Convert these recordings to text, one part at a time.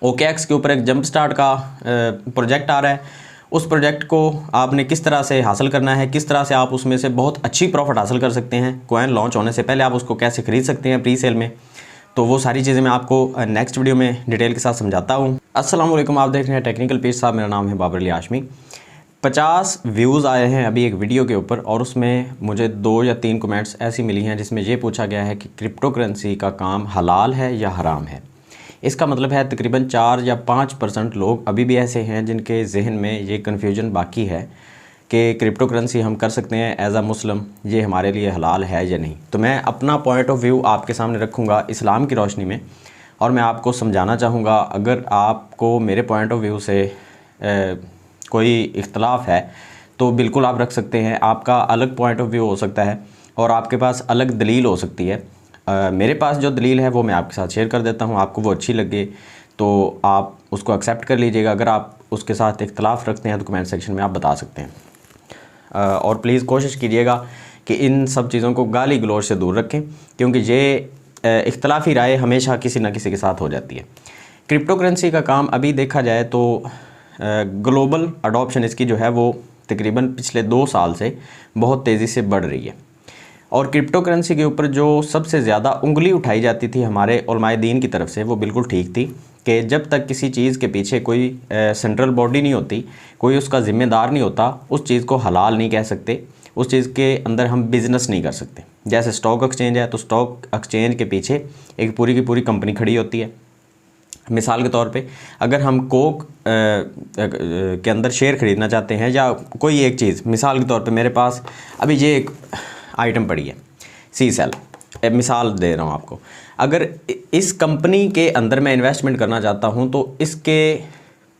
OKX के ऊपर एक जंप स्टार्ट का प्रोजेक्ट आ रहा है। उस प्रोजेक्ट को आपने किस तरह से हासिल करना है, किस तरह से आप उसमें से बहुत अच्छी प्रॉफिट हासिल कर सकते हैं, कॉइन लॉन्च होने से पहले आप उसको कैसे ख़रीद सकते हैं प्री सेल में, तो वो सारी चीज़ें मैं आपको नेक्स्ट वीडियो में डिटेल के साथ समझाता हूँ। अस्सलाम वालेकुम, आप देख रहे हैं टेक्निकल पीर साहब, मेरा नाम है बाबर अली हाशमी। 50 व्यूज़ आए हैं अभी एक वीडियो के ऊपर और उसमें मुझे 2 या 3 कमेंट्स ऐसी मिली हैं जिसमें ये पूछा गया है कि क्रिप्टो करेंसी का काम हलाल है या हराम है। इसका मतलब है तकरीबन 4 या 5% लोग अभी भी ऐसे हैं जिनके जहन में ये कन्फ्यूजन बाकी है कि क्रिप्टो करेंसी हम कर सकते हैं एज़ अ मुस्लिम, ये हमारे लिए हलाल है या नहीं। तो मैं अपना पॉइंट ऑफ व्यू आपके सामने रखूँगा इस्लाम की रोशनी में और मैं आपको समझाना चाहूँगा। अगर आपको मेरे पॉइंट ऑफ व्यू से कोई इख्तलाफ है तो बिल्कुल आप रख सकते हैं। आपका अलग पॉइंट ऑफ व्यू हो सकता है और आपके पास अलग दलील हो सकती है। मेरे पास जो दलील है वो मैं आपके साथ शेयर कर देता हूँ। आपको वो अच्छी लगे तो आप उसको एक्सेप्ट कर लीजिएगा। अगर आप उसके साथ इख्तलाफ रखते हैं तो कमेंट सेक्शन में आप बता सकते हैं। और प्लीज़ कोशिश कीजिएगा कि इन सब चीज़ों को गाली गलौज से दूर रखें, क्योंकि ये इख्तलाफी राय हमेशा किसी न किसी के साथ हो जाती है। क्रिप्टो करेंसी का काम अभी देखा जाए तो ग्लोबल अडॉप्शन इसकी जो है वो तकरीबन पिछले 2 साल से बहुत तेज़ी से बढ़ रही है। और क्रिप्टो करेंसी के ऊपर जो सबसे ज़्यादा उंगली उठाई जाती थी हमारे उलमाए दीन की तरफ से, वो बिल्कुल ठीक थी कि जब तक किसी चीज़ के पीछे कोई सेंट्रल बॉडी नहीं होती, कोई उसका ज़िम्मेदार नहीं होता, उस चीज़ को हलाल नहीं कह सकते, उस चीज़ के अंदर हम बिज़नेस नहीं कर सकते। जैसे स्टॉक एक्सचेंज है तो स्टॉक एक्सचेंज के पीछे एक पूरी की पूरी कंपनी खड़ी होती है। मिसाल के तौर पे अगर हम कोक के अंदर शेयर ख़रीदना चाहते हैं या कोई एक चीज़, मिसाल के तौर पे मेरे पास अभी ये एक आइटम पड़ी है सी सेल, मिसाल दे रहा हूँ आपको। अगर इस कंपनी के अंदर मैं इन्वेस्टमेंट करना चाहता हूँ तो इसके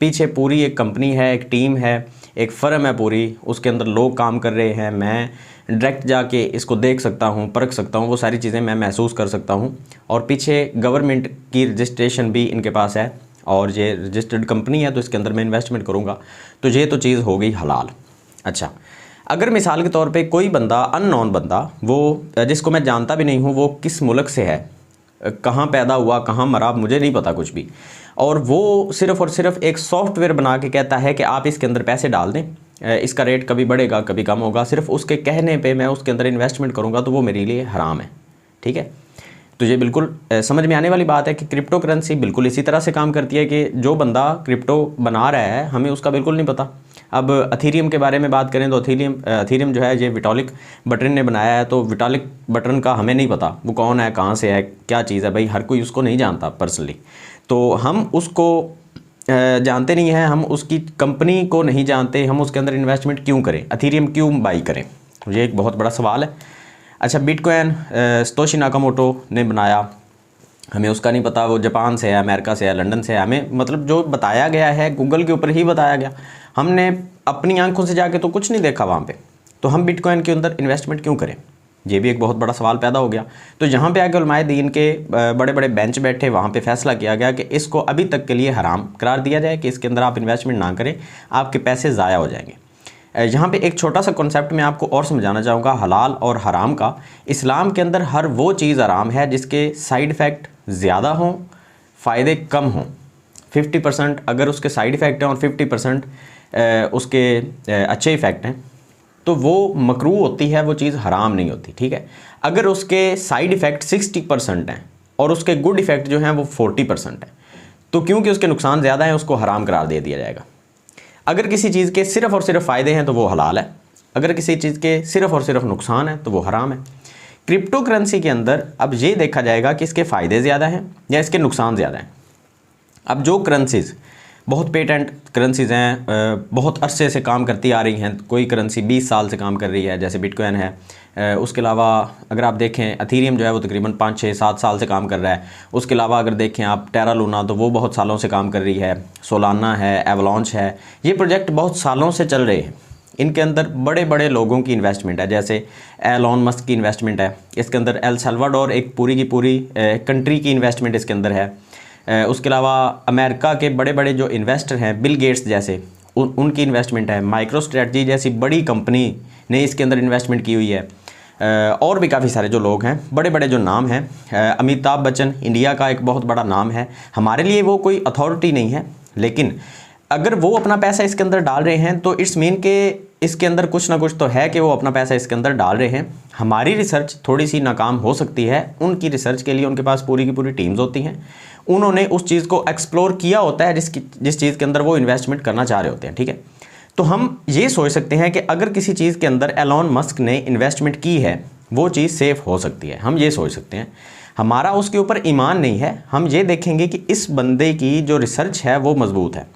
पीछे पूरी एक कंपनी है, एक टीम है, एक फ़र्म है पूरी, उसके अंदर लोग काम कर रहे हैं। मैं डायरेक्ट जाके इसको देख सकता हूँ, परख सकता हूँ, वो सारी चीज़ें मैं महसूस कर सकता हूँ। और पीछे गवर्नमेंट की रजिस्ट्रेशन भी इनके पास है और ये रजिस्टर्ड कंपनी है, तो इसके अंदर मैं इन्वेस्टमेंट करूँगा, तो ये तो चीज़ हो गई हलाल। अच्छा, अगर मिसाल के तौर पे कोई बंदा, अननोन बंदा, वो जिसको मैं जानता भी नहीं हूँ, वो किस मुल्क से है, कहाँ पैदा हुआ, कहाँ मरा, मुझे नहीं पता कुछ भी, और वो सिर्फ़ और सिर्फ एक सॉफ्टवेयर बना के कहता है कि आप इसके अंदर पैसे डाल दें, इसका रेट कभी बढ़ेगा कभी कम होगा, सिर्फ उसके कहने पे मैं उसके अंदर इन्वेस्टमेंट करूँगा, तो वो मेरे लिए हराम है। ठीक है, तो ये बिल्कुल समझ में आने वाली बात है कि क्रिप्टो करेंसी बिल्कुल इसी तरह से काम करती है कि जो बंदा क्रिप्टो बना रहा है हमें उसका बिल्कुल नहीं पता। अब अथीरियम के बारे में बात करें तो अथीरियम जो है ये विटॉलिक बटरन ने बनाया है, तो विटॉलिक बटरन का हमें नहीं पता वो कौन है, कहाँ से है, क्या चीज़ है, भाई हर कोई उसको नहीं जानता पर्सनली। तो हम उसको जानते नहीं हैं, हम उसकी कंपनी को नहीं जानते, हम उसके अंदर इन्वेस्टमेंट क्यों करें, अथीरियम क्यों बाई करें, ये एक बहुत बड़ा सवाल है। अच्छा, बिटकॉइन सतोशी नाकामोटो ने बनाया, हमें उसका नहीं पता, वो जापान से है, अमेरिका से है, लंदन से है, हमें मतलब जो बताया गया है गूगल के ऊपर ही बताया गया, हमने अपनी आंखों से जाके तो कुछ नहीं देखा वहाँ पे, तो हम बिटकॉइन के अंदर इन्वेस्टमेंट क्यों करें, ये भी एक बहुत बड़ा सवाल पैदा हो गया। तो यहाँ पे आके उलमाए दीन के बड़े बड़े बेंच बैठे, वहाँ पे फैसला किया गया कि इसको अभी तक के लिए हराम करार दिया जाए कि इसके अंदर आप इन्वेस्टमेंट ना करें, आपके पैसे ज़ाया हो जाएंगे। यहाँ पे एक छोटा सा कॉन्सेप्ट मैं आपको और समझाना चाहूँगा हलाल और हराम का। इस्लाम के अंदर हर वो चीज़ हराम है जिसके साइड इफ़ेक्ट ज़्यादा हों, फ़ायदे कम हों। 50% अगर उसके साइड इफ़ेक्ट हैं और 50% उसके अच्छे इफ़ेक्ट हैं तो वो मकरूह होती है, वो चीज़ हराम नहीं होती। ठीक है, अगर उसके साइड इफ़ेक्ट 60% हैं और उसके गुड इफ़ेक्ट जो हैं वो 40% हैं, तो क्योंकि उसके नुकसान ज़्यादा हैं उसको हराम करार दे दिया जाएगा। अगर किसी चीज़ के सिर्फ़ और सिर्फ फ़ायदे हैं तो वो हलाल है, अगर किसी चीज़ के सिर्फ़ और सिर्फ नुकसान है तो वो हराम है। क्रिप्टो करेंसी के अंदर अब ये देखा जाएगा कि इसके फ़ायदे ज़्यादा हैं या इसके नुकसान ज़्यादा हैं। अब जो करेंसीज़ बहुत पेटेंट करेंसीज़ हैं, बहुत अरसे से काम करती आ रही हैं, कोई करेंसी 20 साल से काम कर रही है जैसे बिटकॉइन है, उसके अलावा अगर आप देखें अथीरियम जो है वो तकरीबन 5, 6, 7 साल से काम कर रहा है। उसके अलावा अगर देखें आप टेरा लूना तो वो बहुत सालों से काम कर रही है, सोलाना है, एवलांच है, ये प्रोजेक्ट बहुत सालों से चल रहे हैं। इनके अंदर बड़े बड़े लोगों की इन्वेस्टमेंट है, जैसे एलॉन मस्क की इन्वेस्टमेंट है इसके अंदर, एल सल्वाडोर एक पूरी की पूरी कंट्री की इन्वेस्टमेंट इसके अंदर है। उसके अलावा अमेरिका के बड़े बड़े जो इन्वेस्टर हैं, बिल गेट्स जैसे, उनकी इन्वेस्टमेंट है। माइक्रो स्ट्रेटजी जैसी बड़ी कंपनी ने इसके अंदर इन्वेस्टमेंट की हुई है। और भी काफ़ी सारे जो लोग हैं, बड़े बड़े जो नाम हैं, अमिताभ बच्चन इंडिया का एक बहुत बड़ा नाम है। हमारे लिए वो कोई अथॉरिटी नहीं है, लेकिन अगर वो अपना पैसा इसके अंदर डाल रहे हैं तो इट्स मीन के इसके अंदर कुछ ना कुछ तो है कि वो अपना पैसा इसके अंदर डाल रहे हैं। हमारी रिसर्च थोड़ी सी नाकाम हो सकती है, उनकी रिसर्च के लिए उनके पास पूरी की पूरी टीम्स होती हैं, उन्होंने उस चीज़ को एक्सप्लोर किया होता है जिस चीज़ के अंदर वो इन्वेस्टमेंट करना चाह रहे होते हैं। ठीक है, तो हम ये सोच सकते हैं कि अगर किसी चीज़ के अंदर एलॉन मस्क ने इन्वेस्टमेंट की है, वो चीज़ सेफ़ हो सकती है, हम ये सोच सकते हैं। हमारा उसके ऊपर ईमान नहीं है, हम ये देखेंगे कि इस बंदे की जो रिसर्च है वो मजबूत है।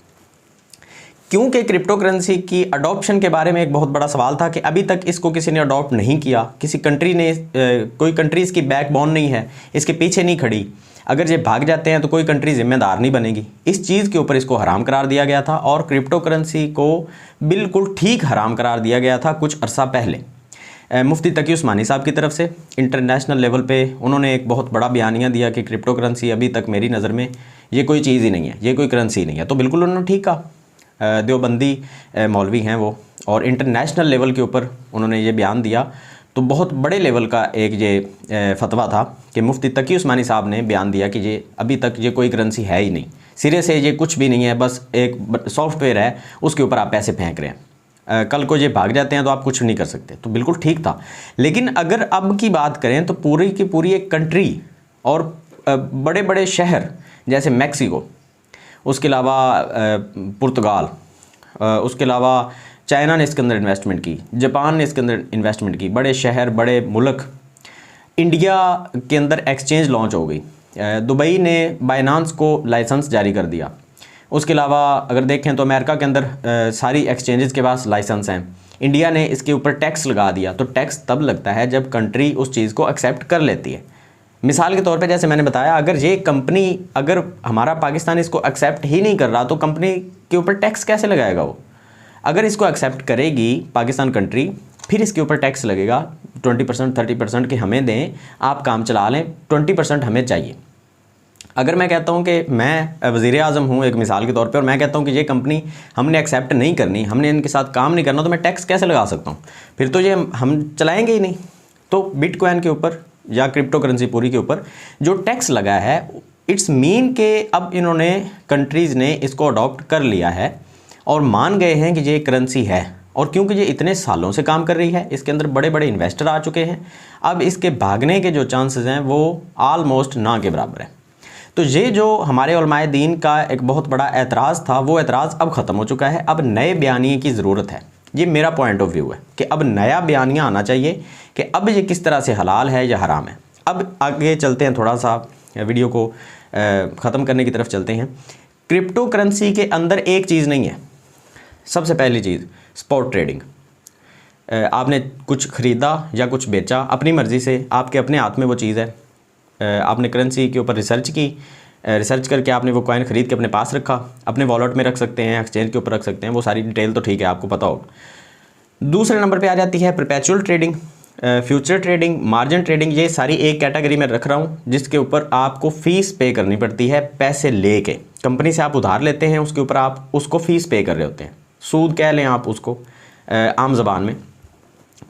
क्योंकि क्रिप्टो करेंसी की अडॉप्शन के बारे में एक बहुत बड़ा सवाल था कि अभी तक इसको किसी ने अडॉप्ट नहीं किया, किसी कंट्री ने कोई कंट्री इसकी बैकबोन नहीं है, इसके पीछे नहीं खड़ी। अगर ये भाग जाते हैं तो कोई कंट्री जिम्मेदार नहीं बनेगी। इस चीज़ के ऊपर इसको हराम करार दिया गया था और क्रिप्टो करेंसी को बिल्कुल ठीक हराम करार दिया गया था कुछ अरसा पहले। मुफ्ती तकी उस्मानी साहब की तरफ से इंटरनेशनल लेवल पे उन्होंने एक बहुत बड़ा बयानिया दिया कि क्रिप्टो करेंसी अभी तक मेरी नज़र में ये कोई चीज़ ही नहीं है, ये कोई करेंसी नहीं है। तो बिल्कुल उन्होंने ठीक कहा। देवबंदी मौलवी हैं वो, और इंटरनेशनल लेवल के ऊपर उन्होंने ये बयान दिया, तो बहुत बड़े लेवल का एक ये फतवा था कि मुफ्ती तकी उस्मानी साहब ने बयान दिया कि ये अभी तक ये कोई करेंसी है ही नहीं, सिरे से ये कुछ भी नहीं है, बस एक सॉफ्टवेयर है, उसके ऊपर आप पैसे फेंक रहे हैं, कल को ये भाग जाते हैं तो आप कुछ नहीं कर सकते। तो बिल्कुल ठीक था। लेकिन अगर अब की बात करें तो पूरी की पूरी एक कंट्री और बड़े बड़े शहर जैसे मैक्सिको, उसके अलावा पुर्तगाल, उसके अलावा चाइना ने इसके अंदर इन्वेस्टमेंट की, जापान ने इसके अंदर इन्वेस्टमेंट की, बड़े शहर, बड़े मुल्क, इंडिया के अंदर एक्सचेंज लॉन्च हो गई, दुबई ने बाइनांस को लाइसेंस जारी कर दिया। उसके अलावा अगर देखें तो अमेरिका के अंदर सारी एक्सचेंजेस के पास लाइसेंस हैं। इंडिया ने इसके ऊपर टैक्स लगा दिया। तो टैक्स तब लगता है जब कंट्री उस चीज़ को एक्सेप्ट कर लेती है। मिसाल के तौर पे जैसे मैंने बताया, अगर ये कंपनी, अगर हमारा पाकिस्तान इसको एक्सेप्ट ही नहीं कर रहा तो कंपनी के ऊपर टैक्स कैसे लगाएगा वो? अगर इसको एक्सेप्ट करेगी पाकिस्तान कंट्री, फिर इसके ऊपर टैक्स लगेगा 20%, 30% कि हमें दें, आप काम चला लें, 20% हमें चाहिए। अगर मैं कहता हूं कि मैं वज़ीर आज़म हूं एक मिसाल के तौर पे, और मैं कहता हूं कि ये कंपनी हमने एक्सेप्ट नहीं करनी, हमने इनके साथ काम नहीं करना, तो मैं टैक्स कैसे लगा सकता हूं? फिर तो ये हम चलाएंगे ही नहीं। तो बिटकॉइन के ऊपर या क्रिप्टो करेंसी पूरी के ऊपर जो टैक्स लगा है, इट्स मीन के अब इन्होंने कंट्रीज़ ने इसको अडॉप्ट कर लिया है और मान गए हैं कि ये करेंसी है। और क्योंकि ये इतने सालों से काम कर रही है, इसके अंदर बड़े बड़े इन्वेस्टर आ चुके हैं, अब इसके भागने के जो चांसेस हैं वो आलमोस्ट ना के बराबर है। तो ये जो हमारे उलमाए दीन का एक बहुत बड़ा एतराज़ था, वो एतराज़ अब ख़त्म हो चुका है। अब नए बयानिए की ज़रूरत है। ये मेरा पॉइंट ऑफ व्यू है कि अब नया बयानिया आना चाहिए कि अब ये किस तरह से हलाल है या हराम है। अब आगे चलते हैं, थोड़ा सा वीडियो को ख़त्म करने की तरफ चलते हैं। क्रिप्टो करेंसी के अंदर एक चीज़ नहीं है। सबसे पहली चीज़ स्पॉट ट्रेडिंग। आपने कुछ ख़रीदा या कुछ बेचा अपनी मर्ज़ी से, आपके अपने हाथ में वो चीज़ है। आपने करेंसी के ऊपर रिसर्च की, रिसर्च करके आपने वो कॉइन ख़रीद के अपने पास रखा, अपने वॉलेट में रख सकते हैं, एक्सचेंज के ऊपर रख सकते हैं, वो सारी डिटेल तो ठीक है, आपको पता होगा। दूसरे नंबर पे आ जाती है perpetual trading, future trading, margin trading. ये सारी एक कैटेगरी में रख रहा हूँ जिसके ऊपर आपको फ़ीस पे करनी पड़ती है। पैसे लेके कंपनी से आप उधार लेते हैं, उसके ऊपर आप उसको फ़ीस पे कर रहे होते हैं, सूद कह लें आप उसको आम ज़बान में।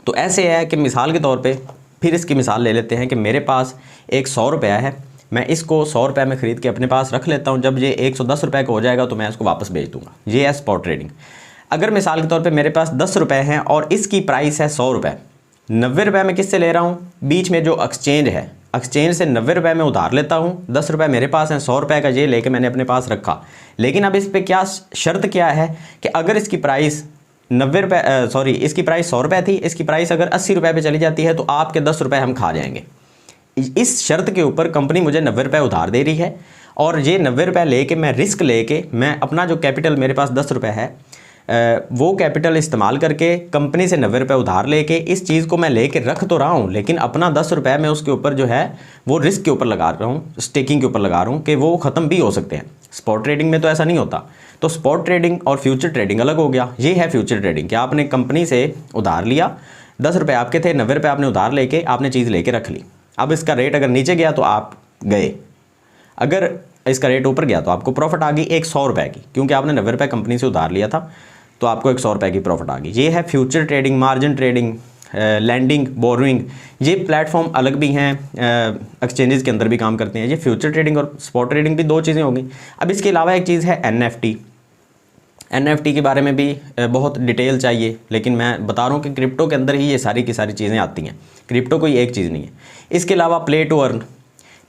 तो ऐसे है कि मिसाल के तौर पे फिर इसकी मिसाल ले लेते हैं कि मेरे पास एक 100 रुपया है, मैं इसको 100 रुपये में ख़रीद के अपने पास रख लेता हूँ, जब ये 110 रुपये का हो जाएगा तो मैं इसको वापस बेच दूँगा। ये है स्पॉट ट्रेडिंग। अगर मिसाल के तौर पे मेरे पास 10 रुपये हैं और इसकी प्राइस है 100 रुपये, 90 रुपये में किससे ले रहा हूँ? बीच में जो एक्सचेंज है, एक्सचेंज से 90 रुपये में उधार लेता हूँ, 10 रुपये मेरे पास हैं, 100 रुपये का ये लेके मैंने अपने पास रखा। लेकिन अब इस पर क्या शर्त क्या है कि अगर इसकी प्राइस 90 रुपये, सॉरी इसकी प्राइस 100 रुपये थी, इसकी प्राइस अगर 80 रुपये पे चली जाती है तो आपके 10 रुपये हम खा जाएंगे। इस शर्त के ऊपर कंपनी मुझे 90 रुपये उधार दे रही है और ये 90 रुपये लेके मैं रिस्क लेके मैं अपना जो कैपिटल मेरे पास 10 रुपये है वो कैपिटल इस्तेमाल करके कंपनी से 90 रुपये उधार लेके इस चीज़ को मैं लेके रख तो रहा हूँ, लेकिन अपना 10 रुपये मैं उसके ऊपर जो है वो रिस्क के ऊपर लगा रहा हूँ, स्टेकिंग के ऊपर लगा रहा हूँ कि वो ख़त्म भी हो सकते हैं। स्पॉट ट्रेडिंग में तो ऐसा नहीं होता। तो स्पॉट ट्रेडिंग और फ्यूचर ट्रेडिंग अलग हो गया। ये है फ्यूचर ट्रेडिंग कि आपने कंपनी से उधार लिया, 10 रुपये आपके थे, 90 रुपये आपने उधार लेके आपने चीज़ लेके रख ली। अब इसका रेट अगर नीचे गया तो आप गए, अगर इसका रेट ऊपर गया तो आपको प्रॉफिट आ गई एक 100 रुपये की, क्योंकि आपने 90 रुपये कंपनी से उधार लिया था तो आपको एक 100 रुपये की प्रॉफिट आ गई। ये है future trading, margin trading, lending, borrowing, ये प्लेटफॉर्म अलग भी हैं, एक्सचेंजेस के अंदर भी काम करते हैं। ये फ्यूचर ट्रेडिंग और स्पॉट ट्रेडिंग भी दो चीज़ें हो गई। अब इसके अलावा एक चीज़ है NFT के बारे में भी बहुत डिटेल चाहिए, लेकिन मैं बता रहा हूँ कि क्रिप्टो के अंदर ही ये सारी की सारी चीज़ें आती हैं। क्रिप्टो कोई एक चीज़ नहीं है। इसके अलावा play to earn,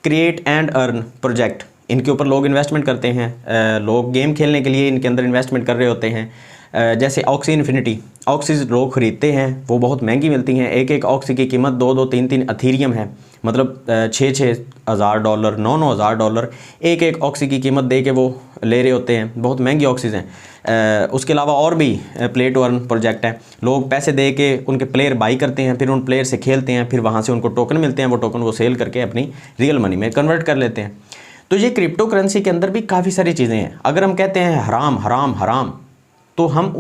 create and earn project, इनके ऊपर लोग इन्वेस्टमेंट करते हैं। लोग गेम खेलने के लिए इनके अंदर इन्वेस्टमेंट कर रहे होते हैं। जैसे ऑक्सी इन्फिनिटी, ऑक्सीज लोग ख़रीदते हैं, वो बहुत महंगी मिलती हैं। एक एक ऑक्सी की कीमत 2-2, 3-3 अथीरियम है, मतलब $6,000, $9,000 एक एक ऑक्सी की कीमत दे के वो ले रहे होते हैं। बहुत महंगी ऑक्सीज हैं। उसके अलावा और भी प्ले टू अर्न प्रोजेक्ट हैं। लोग पैसे दे के उनके प्लेयर बाई करते हैं, फिर उन प्लेयर से खेलते हैं, फिर वहाँ से उनको टोकन मिलते हैं, वो टोकन वो सेल करके अपनी रियल मनी में कन्वर्ट कर लेते हैं। तो ये क्रिप्टो करेंसी के अंदर भी काफ़ी सारी चीज़ें हैं। अगर हम कहते हैं हराम हराम हराम, तो हम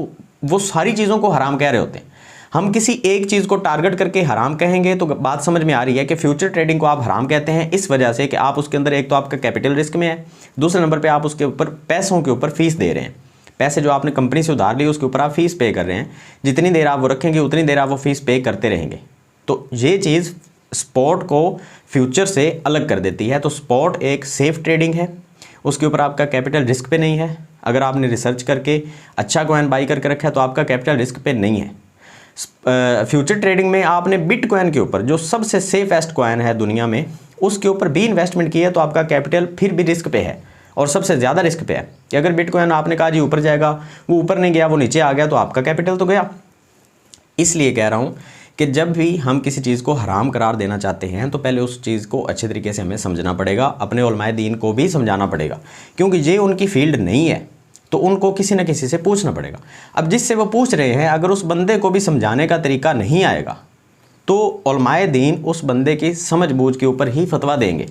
वो सारी चीज़ों को हराम कह रहे होते हैं। हम किसी एक चीज़ को टारगेट करके हराम कहेंगे तो बात समझ में आ रही है कि फ्यूचर ट्रेडिंग को आप हराम कहते हैं इस वजह से कि आप उसके अंदर एक तो आपका कैपिटल रिस्क में है, दूसरे नंबर पे आप उसके ऊपर पैसों के ऊपर फीस दे रहे हैं। पैसे जो आपने कंपनी से उधार लिए उसके ऊपर आप फीस पे कर रहे हैं। जितनी देर आप वो रखेंगे उतनी देर आप वो फीस पे करते रहेंगे। तो ये चीज़ स्पॉट को फ्यूचर से अलग कर देती है। तो स्पॉट एक सेफ ट्रेडिंग है, उसके ऊपर आपका कैपिटल रिस्क पे नहीं है। अगर आपने रिसर्च करके अच्छा कॉइन बाई करके रखा है तो आपका कैपिटल रिस्क पे नहीं है। फ्यूचर ट्रेडिंग में आपने बिटकॉइन के ऊपर, जो सबसे सेफेस्ट कॉइन है दुनिया में, उसके ऊपर भी इन्वेस्टमेंट किया तो आपका कैपिटल फिर भी रिस्क पे है, और सबसे ज़्यादा रिस्क पे है कि अगर बिटकॉइन आपने कहा जी ऊपर जाएगा, वो ऊपर नहीं गया, वो नीचे आ गया, तो आपका कैपिटल तो गया। इसलिए कह रहा हूँ कि जब भी हम किसी चीज़ को हराम करार देना चाहते हैं तो पहले उस चीज़ को अच्छे तरीके से हमें समझना पड़ेगा, अपने उलमाए दीन को भी समझाना पड़ेगा, क्योंकि ये उनकी फील्ड नहीं है तो उनको किसी न किसी से पूछना पड़ेगा। अब जिससे वो पूछ रहे हैं अगर उस बंदे को भी समझाने का तरीका नहीं आएगा तो उलमाए दीन उस बंदे की समझ बूझ के ऊपर ही फतवा देंगे।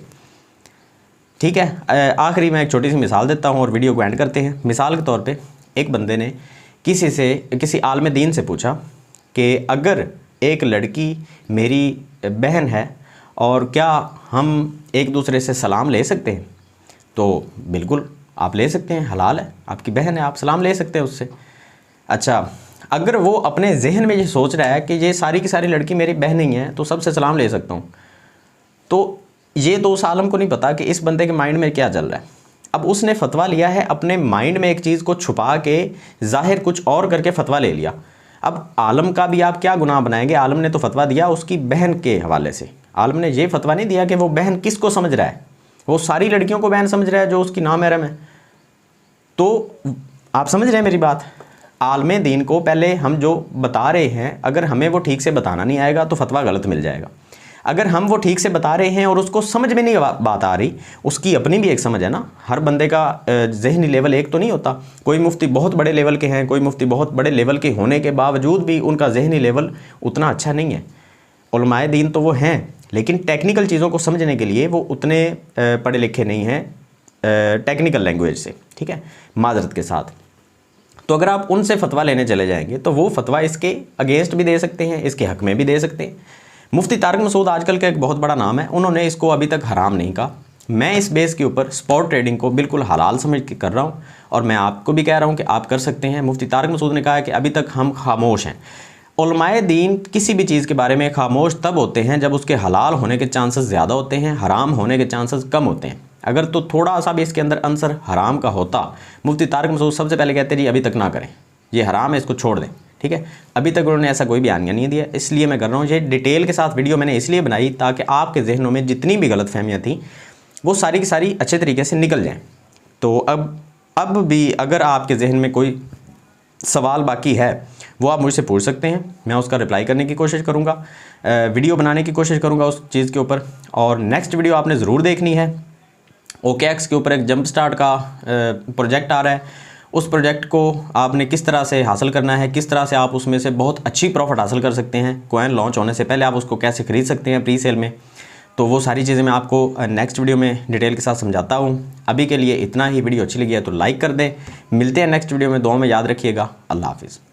ठीक है। आखिरी मैं एक छोटी सी मिसाल देता हूँ और वीडियो को एंड करते हैं। मिसाल के तौर पे एक बंदे ने किसी आलिम दीन से पूछा कि अगर एक लड़की मेरी बहन है और क्या हम एक दूसरे से सलाम ले सकते हैं? तो बिल्कुल आप ले सकते हैं, हलाल है, आपकी बहन है, आप सलाम ले सकते हैं उससे। अच्छा, अगर वो अपने जहन में ये सोच रहा है कि ये सारी की सारी लड़की मेरी बहन ही है तो सबसे सलाम ले सकता हूँ, तो ये तो उस आलम को नहीं पता कि इस बंदे के माइंड में क्या चल रहा है। अब उसने फतवा लिया है, अपने माइंड में एक चीज़ को छुपा के ज़ाहिर कुछ और करके फतवा ले लिया। अब आलम का भी आप क्या गुनाह बनाएंगे? आलम ने तो फतवा दिया उसकी बहन के हवाले से। आलम ने ये फतवा नहीं दिया कि वो बहन किसको समझ रहा है, वो सारी लड़कियों को बहन समझ रहा है जो उसकी नामहरम है। तो आप समझ रहे हैं मेरी बात? आलमे दीन को पहले हम जो बता रहे हैं, अगर हमें वो ठीक से बताना नहीं आएगा तो फतवा गलत मिल जाएगा। अगर हम वो ठीक से बता रहे हैं और उसको समझ में नहीं बात आ रही, उसकी अपनी भी एक समझ है ना, हर बंदे का जहनी लेवल एक तो नहीं होता। कोई मुफ्ती बहुत बड़े लेवल के हैं, कोई मुफ्ती बहुत बड़े लेवल के होने के बावजूद भी उनका जहनी लेवल उतना अच्छा नहीं है। उलमाए दीन तो वो हैं, लेकिन टेक्निकल चीज़ों को समझने के लिए वो उतने पढ़े लिखे नहीं हैं टेक्निकल लैंग्वेज से। ठीक है, माजरत के साथ। तो अगर आप उनसे फतवा लेने चले जाएंगे तो वो फतवा इसके अगेंस्ट भी दे सकते हैं, इसके हक़ में भी दे सकते हैं। मुफ्ती तारिक मसूद आजकल का एक बहुत बड़ा नाम है, उन्होंने इसको अभी तक हराम नहीं कहा। मैं इस बेस के ऊपर स्पॉट ट्रेडिंग को बिल्कुल हलाल समझ के कर रहा हूँ और मैं आपको भी कह रहा हूँ कि आप कर सकते हैं। मुफ्ती तारिक मसूद ने कहा है कि अभी तक हम खामोश हैं। उलमाए दीन किसी भी चीज़ के बारे में खामोश तब होते हैं जब उसके हलाल होने के चांसेस ज़्यादा होते हैं, हराम होने के चांसेस कम होते हैं। अगर तो थोड़ा सा भी इसके अंदर अंसर हराम का होता, मुफ्ती तारिक मसूद सबसे पहले कहते जी अभी तक ना करें, ये हराम है, इसको छोड़ दें। ठीक है, अभी तक उन्होंने ऐसा कोई बयानिया नहीं दिया, इसलिए मैं कर रहा हूँ। ये डिटेल के साथ वीडियो मैंने इसलिए बनाई ताकि आपके जहनों में जितनी भी गलत फहमियाँ थी वो सारी की सारी अच्छे तरीके से निकल जाएँ। तो अब भी अगर आपके जहन में कोई सवाल बाकी है वो आप मुझसे पूछ सकते हैं, मैं उसका रिप्लाई करने की कोशिश करूँगा, वीडियो बनाने की कोशिश करूँगा उस चीज़ के ऊपर। और नेक्स्ट वीडियो आपने ज़रूर देखनी है। OKX के ऊपर एक जंप स्टार्ट का प्रोजेक्ट आ रहा है, उस प्रोजेक्ट को आपने किस तरह से हासिल करना है, किस तरह से आप उसमें से बहुत अच्छी प्रॉफिट हासिल कर सकते हैं, कॉइन लॉन्च होने से पहले आप उसको कैसे ख़रीद सकते हैं प्री सेल में, तो वो सारी चीज़ें मैं आपको नेक्स्ट वीडियो में डिटेल के साथ समझाता हूँ। अभी के लिए इतना ही। वीडियो अच्छी लगी है तो लाइक कर दें। मिलते हैं नेक्स्ट वीडियो में, दुआ में याद रखिएगा। अल्लाह हाफिज़।